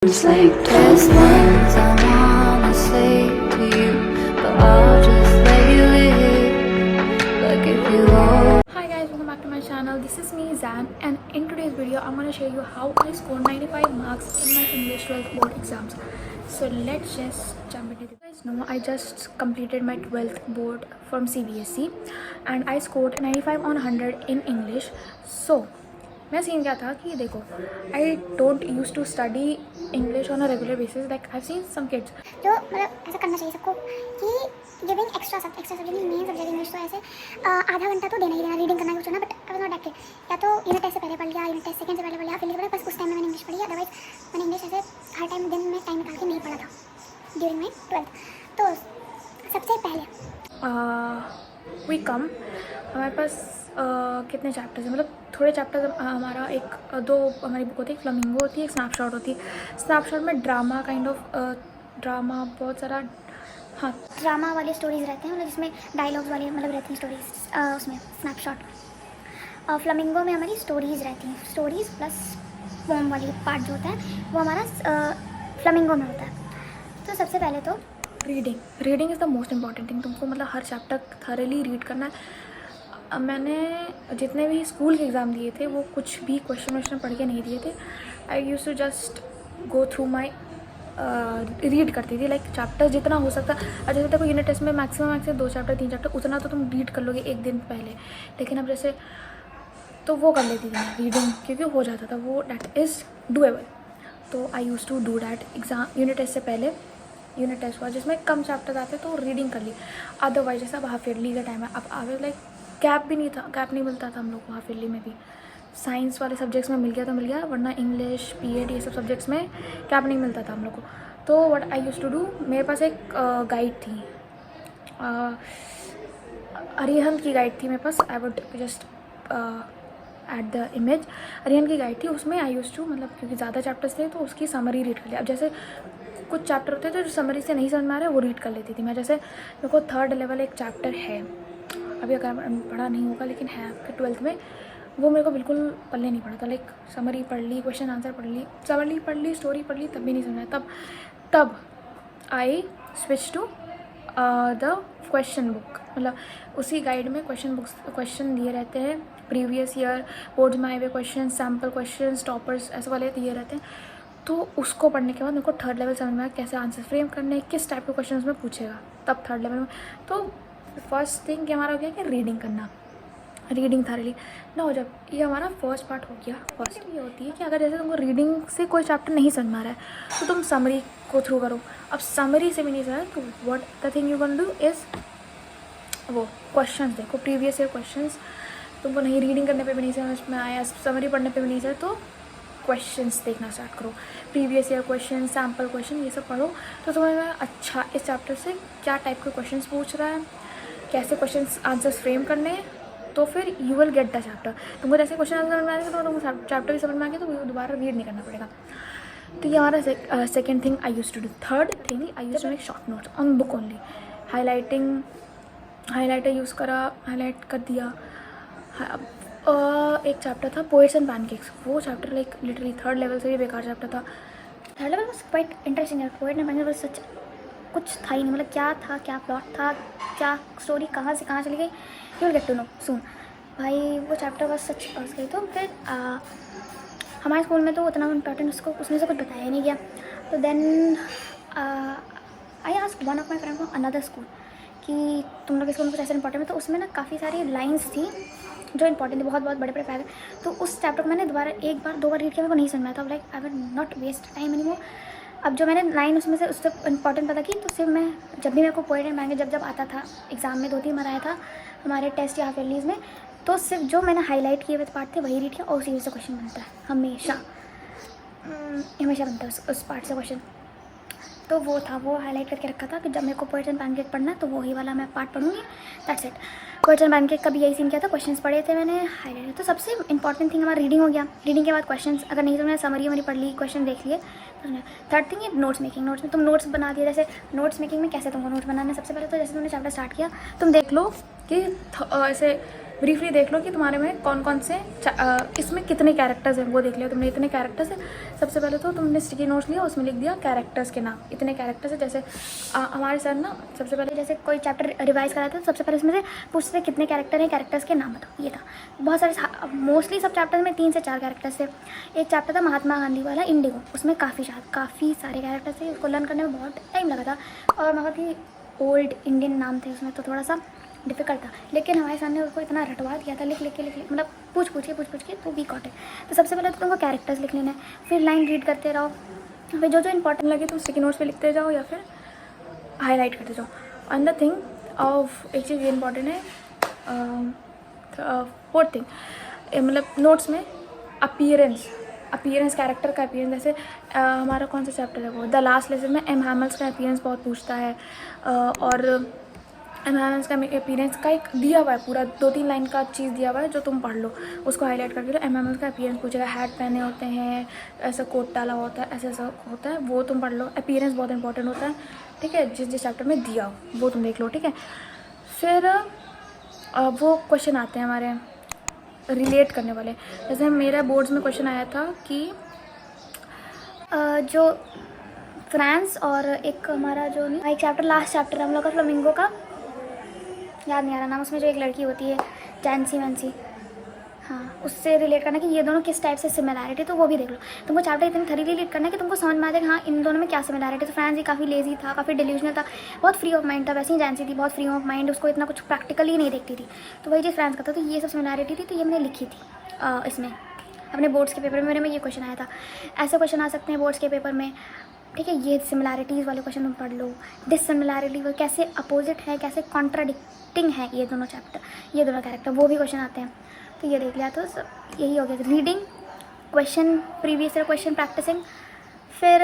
It's like there's things I wanna say to you, but I'll just let you live. Like if you want. Hi guys, welcome back to my channel. This is me Zan, and in today's video I'm going to show you how I scored 95 marks in my English 12th board exams. So let's just jump into it. You guys know I just completed my 12th board from CBSE and I scored 95 on 100 in English. So मैं scene क्या था कि देखो, I don't use to study English on a regular basis. Like I have seen some kids जो मतलब ऐसा करना चाहिए सबको कि giving extra subject main subject English, तो ऐसे आधा घंटा तो देना ही देना रीडिंग करना कुछ ना. But I was not that. या तो यूनिट टेस्ट से पहले पढ़ लिया, यूनिट टेस्ट सेकंड से पहले पढ़ लिया, फिर बस उस टाइम में मैंने इंग्लिश पढ़ी. अदरवाइज मैंने इंग्लिश ऐसे हर टाइम दिन में टाइम निकाल के नहीं पढ़ा था ड्यूरिंग माई 12th. तो सबसे पहले वी कम हमारे पास कितने चैप्टर्स हैं, मतलब थोड़े चैप्टर्स. हमारा दो हमारी बुक होती है, एक फ्लमिंगो होती है, एक स्नैपशॉट होती है. स्नैपशॉट में ड्रामा काइंड ऑफ ड्रामा बहुत सारा, हाँ ड्रामा वाली स्टोरीज रहते हैं, मतलब जिसमें डायलॉग्स वाली मतलब रहती हैं स्टोरीज उसमें स्नैपशॉट. फ्लमिंगो में हमारी स्टोरीज़ रहती हैं, स्टोरीज़ प्लस पोम वाली पार्ट जो होता है वो हमारा फ्लमिंगो में होता है. तो सबसे पहले तो reading is the most important thing. तुमको मतलब हर चैप्टर थॉरली रीड करना है. अब मैंने जितने भी स्कूल के एग्ज़ाम दिए थे वो कुछ भी क्वेश्चन पढ़ के नहीं दिए थे. I use to just go through my read करती थी, लाइक चैप्टर जितना हो सकता. और जैसे देखो यूनिट टेस्ट में मैक्सिमम 2 चैप्टर 3 चैप्टर उतना तो तुम रीड कर लोगे एक दिन पहले. लेकिन अब जैसे तो वो कर लेती थी रीडिंग, क्योंकि हो जाता था वो. That is doable. तो I use to do that exam unit test से पहले. यूनिट टेस्ट हुआ जिसमें कम चैप्टर आते तो रीडिंग कर ली. अदरवाइज जैसे अब हाफ ईयरली का टाइम है, अब आगे लाइक गैप भी नहीं था, गैप नहीं मिलता था हम लोग को हाफ ईयरली में भी. साइंस वाले सब्जेक्ट्स में मिल गया तो मिल गया, वरना इंग्लिश पीएड ये सब सब्जेक्ट्स में गैप नहीं मिलता था हम लोग को. तो what I use to do, मेरे पास एक गाइड थी, अरिहंत की गाइड थी मेरे पास. I would just at the image. Arihant की गाइड थी, उसमें आई यूज़ टू मतलब क्योंकि ज़्यादा चैप्टर्स थे तो उसकी समरी रीड कर लिया. अब जैसे कुछ चैप्टर होते थे जो समरी से नहीं समझ में आ रहा है वो रीड कर लेती थी मैं. जैसे मेरे को 3rd लेवल एक चैप्टर है, अभी अगर पढ़ा नहीं होगा लेकिन है फिर 12th में, वो मेरे को बिल्कुल पल्ले नहीं पड़ा था. लाइक समरी पढ़ ली, क्वेश्चन आंसर पढ़ ली, समरी पढ़ ली, स्टोरी पढ़ ली, तब भी नहीं समझ आया. तब I switch to the question book. मतलब उसी गाइड में क्वेश्चन दिए रहते हैं, प्रीवियस ईयर बोर्ड्स में आए हुए क्वेश्चन, सैम्पल क्वेश्चन, टॉपर्स ऐसे वाले दिए रहते हैं. तो उसको पढ़ने के बाद मेरे को 3rd लेवल समझ में आया कैसे आंसर फ्रेम करने, किस टाइप के क्वेश्चन उसमें पूछेगा. तब 3rd लेवल में तो फर्स्ट थिंग कि हमारा हो गया कि रीडिंग करना, रीडिंग थारली ना हो. जब ये हमारा फर्स्ट पार्ट हो गया, फर्स्ट ये होती है कि अगर जैसे तुमको रीडिंग से कोई चैप्टर नहीं समझ में आ रहा है तो तुम समरी को थ्रू करो. अब समरी से भी नहीं समझ रहा तो what the thing you can do is वो क्वेश्चंस देखो, प्रीवियस ईयर क्वेश्चंस. तुमको नहीं रीडिंग करने पे भी नहीं समझ में आया, समरी पढ़ने पे भी नहीं समझ, तो क्वेश्चंस देखना स्टार्ट करो. Previous year question, sample question ये सब पढ़ो तो तुम्हें अच्छा इस चैप्टर से क्या टाइप के क्वेश्चंस पूछ रहा है, कैसे क्वेश्चंस आंसर्स फ्रेम करने हैं. तो फिर you will get the chapter. तुमको जैसे क्वेश्चन आंसर समझ में आएगा तो तुमको चैप्टर भी समझ में आ गया तो दोबारा रीड नहीं करना पड़ेगा. तो ये हमारा second thing I use to do. Third thing I use to make short notes on book only. Highlighter use करा, हाईलाइट कर दिया. एक चैप्टर था पोएट्स एंड पैनकेक्स, वो chapter like literally 3rd level से भी बेकार चैप्टर था. 3rd level was quite interesting. Poet and pancakes such कुछ था ही नहीं, मतलब क्या था, क्या प्लॉट था, क्या स्टोरी कहाँ से कहाँ चली गई, you will get to know soon. भाई वो चैप्टर बस सच पास गई. तो फिर हमारे स्कूल में तो उतना इम्पोर्टेंट उसमें से कुछ बताया नहीं गया. तो then I asked one of my friend from another school कि तुम लोग स्कूल में कुछ ऐसा इंपॉर्टेंट है. तो उसमें ना काफ़ी सारी लाइन्स थी जो इंपॉर्टेंट थी, बहुत बड़े पैराग्राफ. तो उस चैप्टर को मैंने दोबारा 1 बार 2 बार रीड किया, मेरे को नहीं समझ में आया था. Like I will not waste time any more. अब जो मैंने लाइन उसमें से उससे इंपॉर्टेंट पता की, तो सिर्फ मैं जब भी मेरे को पोएट एंड पैनकेक्स जब आता था एग्जाम में 2-3 बार आया था हमारे टेस्ट या हाफ में, तो सिर्फ जो मैंने हाईलाइट किए हुए पार्ट थे वही रीड किया और उसी से क्वेश्चन बनता है हमेशा बनता है उस पार्ट से क्वेश्चन. तो वो था, वो हाईलाइट करके रखा था कि जब मेरे को पोएट्स एंड पैनकेक पढ़ना है तो वही वाला मैं पार्ट पढ़ूंगी. That's it. Poets and pancake का भी यही सीन किया था, क्वेश्चंस पढ़े थे मैंने, हाईलाइट. तो सबसे इंपॉर्टेंट थिंग हमारा रीडिंग हो गया. रीडिंग के बाद क्वेश्चंस, अगर नहीं तो मैंने समरी हमारी पढ़ ली, क्वेश्चन देख लिए. 3rd थिंग है नोट्स मेकिंग. नोट्स में तुम नोट्स बना दिए. जैसे नोट्स मेकिंग में कैसे तुमको नोट्स बनाना है, सबसे पहले तो जैसे तुमने चैप्टर स्टार्ट किया तुम देख लो कि ऐसे ब्रीफली देख लो कि तुम्हारे में कौन कौन से इसमें कितने कैरेक्टर्स हैं, वो देख लिया तुमने। इतने कैरेक्टर्स हैं, सबसे पहले तो तुमने स्टिकी नोट्स लिया, उसमें लिख दिया कैरेक्टर्स के नाम, इतने कैरेक्टर्स हैं। जैसे हमारे सर ना सबसे पहले जैसे कोई चैप्टर रिवाइज कराते तो सबसे पहले उसमें से पूछते थे कितने कैरेक्टर हैं, कैरेक्टर्स के नाम बताओ, ये था। बहुत सारे मोस्टली सब चैप्टर्स में 3 से 4 कैरेक्टर्स थे। एक चैप्टर था महात्मा गांधी वाला इंडिगो, उसमें काफ़ी सारे कैरेक्टर्स थे, उसको लर्न करने में बहुत टाइम लगा था और बहुत ही ओल्ड इंडियन नाम थे उसमें, तो थोड़ा सा डिफ़िकल्ट था। लेकिन हमारे सामने उसको इतना रटवा दिया था, लिख के मतलब पूछ के तो वी गॉट इट। तो सबसे पहले तो तुमको कैरेक्टर्स लिख लेना है, फिर लाइन रीड करते रहो, फिर जो जो इंपॉर्टेंट लगे तुम स्टिकी नोट्स पे लिखते जाओ या फिर हाईलाइट करते जाओ। अनदर थिंग ऑफ एक चीज़ ये इंपॉर्टेंट है, फोर्थ थिंग मतलब नोट्स में अपीयरेंस कैरेक्टर का अपीयरेंस। जैसे हमारा कौन सा चैप्टर है वो, द लास्ट लेसन में एम हैमल्स का अपीयरेंस बहुत पूछता है, और एम हैमल्स का अपीयरेंस का एक दिया हुआ है पूरा 2-3 लाइन का चीज़ दिया हुआ है, जो तुम पढ़ लो उसको हाईलाइट करके लो। एम हैमल्स का अपीयरेंस पूछेगा, हैट पहने होते हैं, ऐसा कोट डाला होता है, ऐसा होता है, वो तुम पढ़ लो। अपीयरेंस बहुत इंपॉर्टेंट होता है, ठीक है, जिस चैप्टर में दिया हो वो तुम देख लो, ठीक है। फिर वो क्वेश्चन आते हैं हमारे रिलेट करने वाले। जैसे मेरा बोर्ड्स में क्वेश्चन आया था कि जो फ्रांस और एक हमारा जो नहीं एक चैप्टर लास्ट चैप्टर हम लोग का फ्लामिंगो का, याद नहीं आ रहा नाम, उसमें जो एक लड़की होती है जैंसी वैंसी, हाँ, उससे रिलेट करना कि ये दोनों किस टाइप से सिमिलैरिटी, तो वो भी देख लो। तुमको चैप्टर इतनी थरीली रीड करना है कि तुमको समझ में आ जाए हाँ इन दोनों में क्या सिमिलैरिटी। तो फ्रांस ही काफ़ी लेजी था, काफ़ी डिल्यूजनल था, बहुत फ्री ऑफ माइंड था। वैसे ही जैंसी थी बहुत फ्री ऑफ माइंड, उसको इतना कुछ प्रैक्टिकली नहीं देखती थी, तो वही चीज़ फ्रांस का था। तो ये सब सिमिलैरिटी थी, तो ये मैंने लिखी थी इसमें अपने बोर्ड्स के पेपर में। मेरे में ये क्वेश्चन आया था, ऐसे क्वेश्चन आ सकते हैं बोर्ड्स के पेपर में, ठीक है। ये सिमिलैरिटीज़ वाले क्वेश्चन तुम पढ़ लो, डिससिमिलैरिटी वो कैसे अपोजिट है, कैसे कॉन्ट्राडिक्टिंग है ये दोनों चैप्टर, ये दोनों कैरेक्टर, वो भी क्वेश्चन आते हैं। तो ये देख लिया, तो यही हो गया reading, question, previous year question practising, फिर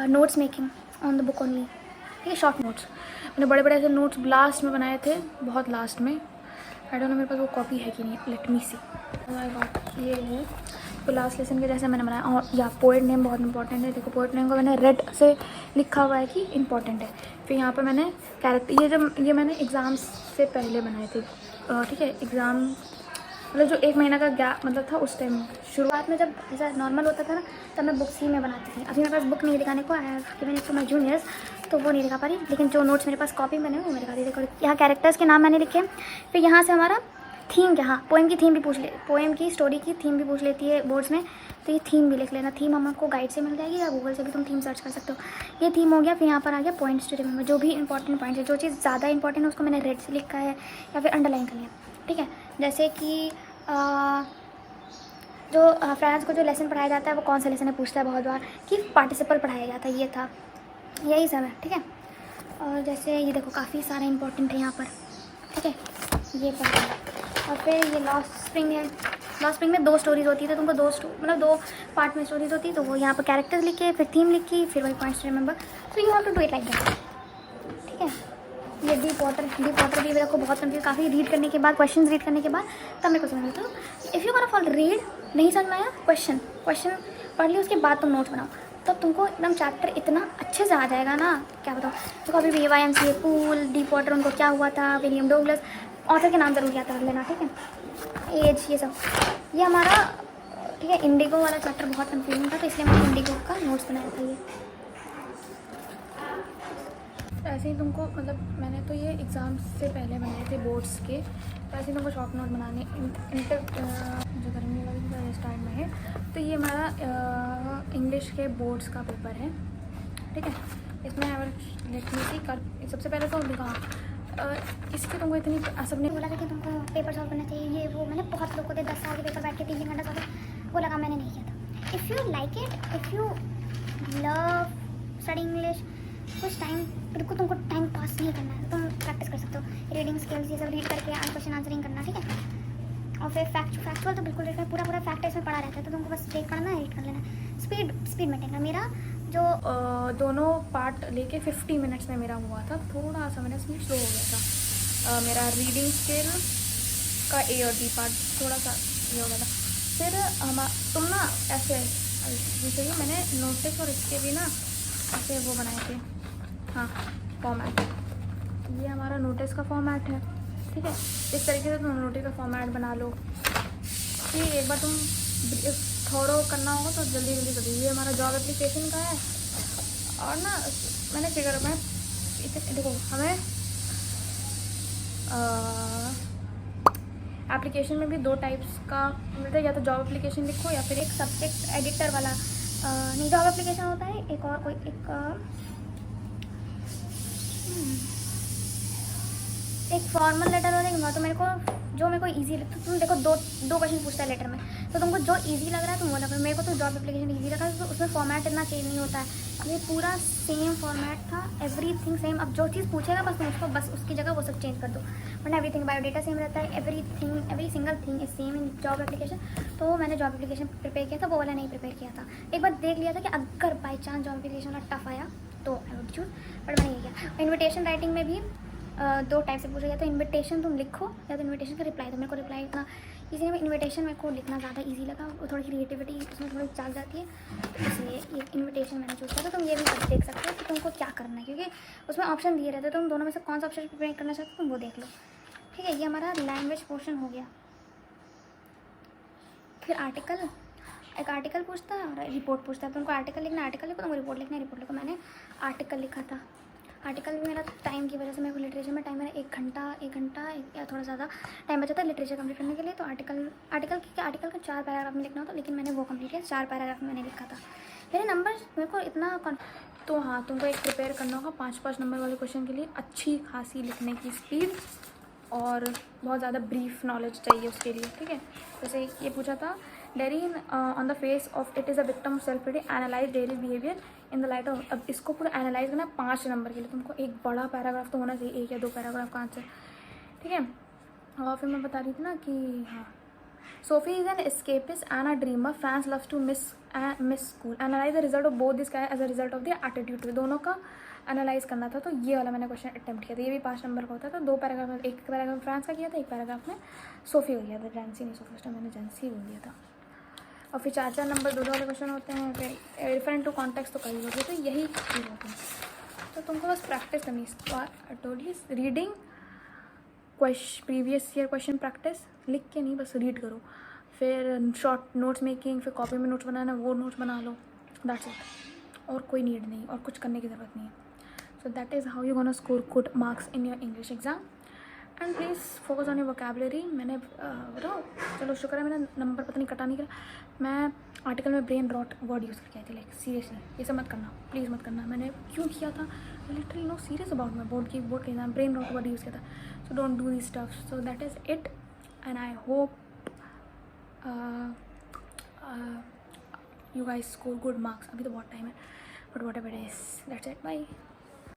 notes making on the book only, ठीक है। शॉर्ट नोट्स, मैंने बड़े बड़े ऐसे नोट्स लास्ट में बनाए थे, बहुत लास्ट में। आई डोंट नो मेरे पास वो कॉपी है कि नहीं, लेट मी सी। ये है तो लास्ट लेसन के जैसे मैंने बनाया। और या पोएट नेम बहुत इंपॉर्टेंट है, देखो पोएट नेम को मैंने रेड से लिखा हुआ है कि इंपॉर्टेंट है। फिर यहाँ पर मैंने कैरेक्टर, ये मैंने एग्ज़ाम से पहले बनाए थे, ठीक है। एग्ज़ाम मतलब जो 1 महीना का गैप मतलब था उस टाइम, शुरुआत में जब ऐसा नॉर्मल होता था ना, तब मैं बुक्स ही में बनाती थी। अभी मेरे पास बुक नहीं दिखाने को, I have given it to my juniors, तो वो नहीं दिखा पा रही। लेकिन जो नोट्स मेरे पास कॉपी बने वो मेरे दिखा दी। देखो यहाँ कैरेक्टर्स के नाम मैंने लिखे, फिर यहाँ से हमारा थीम क्या, हाँ पोएम की थीम भी पूछ ले, पोएम की स्टोरी की थीम भी पूछ लेती है बोर्ड्स में, तो ये थीम भी लिख लेना। थीम हमको गाइड से मिल जाएगी या गूगल से भी तुम थीम सर्च कर सकते हो। ये थीम हो गया। फिर यहाँ पर आ गया पॉइंट्स टू रिमेंबर, जो भी इंपॉर्टेंट पॉइंट्स है, जो चीज़ ज़्यादा इंपॉर्टेंट है उसको मैंने रेड से लिखा है या फिर अंडरलाइन कर लिया, ठीक है। जैसे कि जो फ्रांस को जो लेसन पढ़ाया जाता है वो कौन सा लेसन है पूछता है बहुत बार, कि पार्टिसिपल पढ़ाया जाता है, ये था, यही सब है, ठीक है। और जैसे ये देखो काफ़ी सारे इंपॉर्टेंट है यहाँ पर, ठीक है, ये पढ़ा। और फिर ये लॉस्ट स्प्रिंग है, लॉस्ट स्प्रिंग में 2 स्टोरीज होती है, तो तुमको 2 पार्ट में स्टोरीज होती है, तो वो यहाँ पर कैरेक्टर्स लिखे, फिर थीम लिखी, फिर वही पॉइंट्स रिमेंबर। तो you have to do it like that, ठीक है। ये डीप वाटर भी मेरे को बहुत कंफ्यूज, काफ़ी रीड करने के बाद, क्वेश्चन रीड करने के बाद तब मेरे को समझ आता। तो if you can fall read, नहीं समझ में आया, क्वेश्चन पढ़ लिया, उसके बाद तुम नोट्स बनाओ, तब तुमको एकदम चैप्टर इतना अच्छे से आ जाएगा ना, क्या बताओ। तो कभी भी YMCA, पूल, डीप वाटर, उनको क्या हुआ था, विलियम डगलस, ऑथर के नाम ज़रूर याद कर लेना, ठीक है। एज, ये सब, ये हमारा, ठीक है। इंडिगो वाला चैप्टर बहुत कंफ्यूजिंग था, तो इसलिए मैंने इंडिगो का नोट्स बनाया था। ये ऐसे ही तुमको मतलब मैंने तो ये एग्ज़ाम से पहले बनाए थे बोर्ड्स के, तो ऐसे ही तुमको शॉर्ट नोट बनाने इंटर जो करने वाली स्टार्ट में है। तो ये हमारा इंग्लिश के बोर्ड्स का पेपर है, ठीक है। इसमें सबसे पहले तो दिखा इसकी तुमको इतनी सबने बोला था कि तुमको पेपर सॉल्व करना चाहिए, ये वो मैंने बहुत लोगों को 10 साल के पेपर बैठ के 3 घंटा सॉल्व, वो लगा मैंने नहीं किया था। If you like it, if you love study English, कुछ टाइम बिल्कुल तुमको टाइम पास नहीं करना है, तुम प्रैक्टिस कर सकते हो, रीडिंग स्किल्स ये सब रीड करके क्वेश्चन आंसरिंग करना, ठीक है। और फिर फैक्चुअल तो बिल्कुल रीड करना, पूरा फैक्ट इसमें पढ़ा रहता है, तो तुमको बस रीड करना है, रीड कर लेना, स्पीड मेंटेन करना। मेरा जो दोनों पार्ट लेके 50 मिनट्स में मेरा हुआ था, थोड़ा सा मेरा स्पीड स्लो हो गया था। मेरा रीडिंग स्किल का A और B पार्ट थोड़ा सा ये हो गया था। फिर तुम ना ऐसे जैसे ही मैंने नोटिस और इसके भी ना ऐसे वो बनाए थे, हाँ फॉर्मेट, ये हमारा नोटिस का फॉर्मेट है, ठीक है। इस तरीके से तुम नोटिस का फॉर्मेट बना लो कि एक बार तुम थोरो करना होगा तो जल्दी जल्दी कर दीजिए। हमारा जॉब एप्लीकेशन का है और ना मैंने फिगर मैं देखो हमें एप्लीकेशन में भी 2 टाइप्स का मिलता है, या तो जॉब एप्लीकेशन लिखो या फिर एक सब्जेक्ट एडिटर वाला नहीं, जॉब एप्लीकेशन होता है। एक और कोई एक फॉर्मल लेटर होता है। वहाँ तो मेरे को इजी लगता है। तुम देखो दो क्वेश्चन पूछता है लेटर में, तो तुमको जो इजी लग रहा है तुम वो लगा। मेरे को तो जॉब एप्लीकेशन इजी लगा, तो उसमें फॉर्मेट इतना चेंज नहीं होता है। ये पूरा सेम फॉर्मेट था, एवरीथिंग सेम। अब जो चीज़ पूछेगा बस तुम उसको बस उसकी जगह वो सब चेंज कर दो, वरना एवरीथिंग बायोडेटा सेम रहता है। Every single thing is same in job application. तो मैंने जॉब एप्लीकेशन प्रिपेयर किया था, वो वाला नहीं प्रिपेयर किया था। एक बार देख लिया था कि अगर बाई चांस जॉब एप्लीकेशन वाला टफ आया तो आई वुड चूज, बट मैंने ये किया। इन्विटेशन राइटिंग में भी 2 टाइप से पूछा गया, तो इन्विटेशन तुम लिखो या तो इन्विटेशन का रिप्लाई दो। मेरे को रिप्लाई इतना इसी में इन्विटेशन मेरे को लिखना ज़्यादा इजी लगा, वो थोड़ी क्रिएटिविटी उसमें थोड़ी चाल जाती है, तो इसलिए ये इन्विटेशन मैंने चूज़ किया। तो तुम ये भी देख सकते हो कि तुमको क्या करना है, क्योंकि उसमें ऑप्शन दिए रहते हैं। तुम दोनों में से कौन सा ऑप्शन प्रिपेयर करना चाहते हो तुम वो देख लो। ठीक है, ये हमारा लैंग्वेज पोर्शन हो गया। फिर आर्टिकल, एक आर्टिकल पूछता है और रिपोर्ट पूछता है। तुमको आर्टिकल लिखना, आर्टिकल लिखो, तुमको रिपोर्ट लिखना है, रिपोर्ट लिखो। मैंने आर्टिकल लिखा था। आर्टिकल भी मेरा टाइम की वजह से, मेरे को लिटरेचर में टाइम मेरा 1 घंटा या थोड़ा ज़्यादा टाइम बचा था लिटरेचर कंप्लीट करने के लिए। तो आर्टिकल का 4 पैराग्राफ में लिखना होता, लेकिन मैंने वो कंप्लीट किया, 4 पैराग्राफ में मैंने लिखा था। मेरे नंबर मेरे को इतना तो हाँ, तुमको एक प्रिपेयर करना होगा 5-5 नंबर वाले क्वेश्चन के लिए। अच्छी खासी लिखने की स्पीड और बहुत ज़्यादा ब्रीफ नॉलेज चाहिए उसके लिए। ठीक है, जैसे ये पूछा था, Derry on the face of it is a victim of self pity, analyse Derry's behaviour in the light of. अब इसको पूरा एनालाइज करना है 5 नंबर के लिए। तुमको एक बड़ा पैराग्राफ तो होना चाहिए, 1 या 2 पैराग्राफ का आंसर। ठीक है, और फिर मैं बता रही थी ना कि हाँ, Sophie is an escapist and a dreamer, Franz loves to miss school, analyse the result of both this guy as a result of the attitude. दोनों का एनालाइज करना था, तो ये वाला मैंने क्वेश्चन अटेम्प्ट किया था। ये भी 5 नंबर का होता था। 2 पैराग्राफ में, 1 पैराग्राफ फ्रांस का किया था, 1 पैराग्राफ में सोफी का किया था। जेंसी नहीं, सोफी, मैंने जेंसी बोल दिया था। और फिर 4-4 नंबर 2 वाले क्वेश्चन होते हैं। फिर रेफरेंट टू कॉन्टेक्स्ट तो कई होते हैं, तो यही चीज़ होती है। तो तुमको बस प्रैक्टिस करनी है। Totally reading, previous year question practice, लिख के नहीं, बस रीड करो। फिर शॉर्ट नोट्स मेकिंग, फिर कॉपी में नोट्स बनाना, वो नोट्स बना लो, दैट्स इट। और कोई नीड नहीं, और कुछ करने की ज़रूरत नहीं है। सो that is how you gonna score good marks in your English exam. And please focus on your vocabulary. मैंने बताओ, चलो शुक्र है मैंने नंबर पता नहीं कटा नहीं करा। मैं आर्टिकल में ब्रेन रॉट वर्ड यूज़ करके आई थी, लाइक सीरियसली ये सब मत करना, प्लीज़ मत करना। मैंने क्यों किया था, literally no serious about my board के exam, brain rot word use किया था। So don't do this stuff. So that is it, and I hope you guys score good marks. अभी तो बहुत टाइम है, but whatever it is, that's it, bye.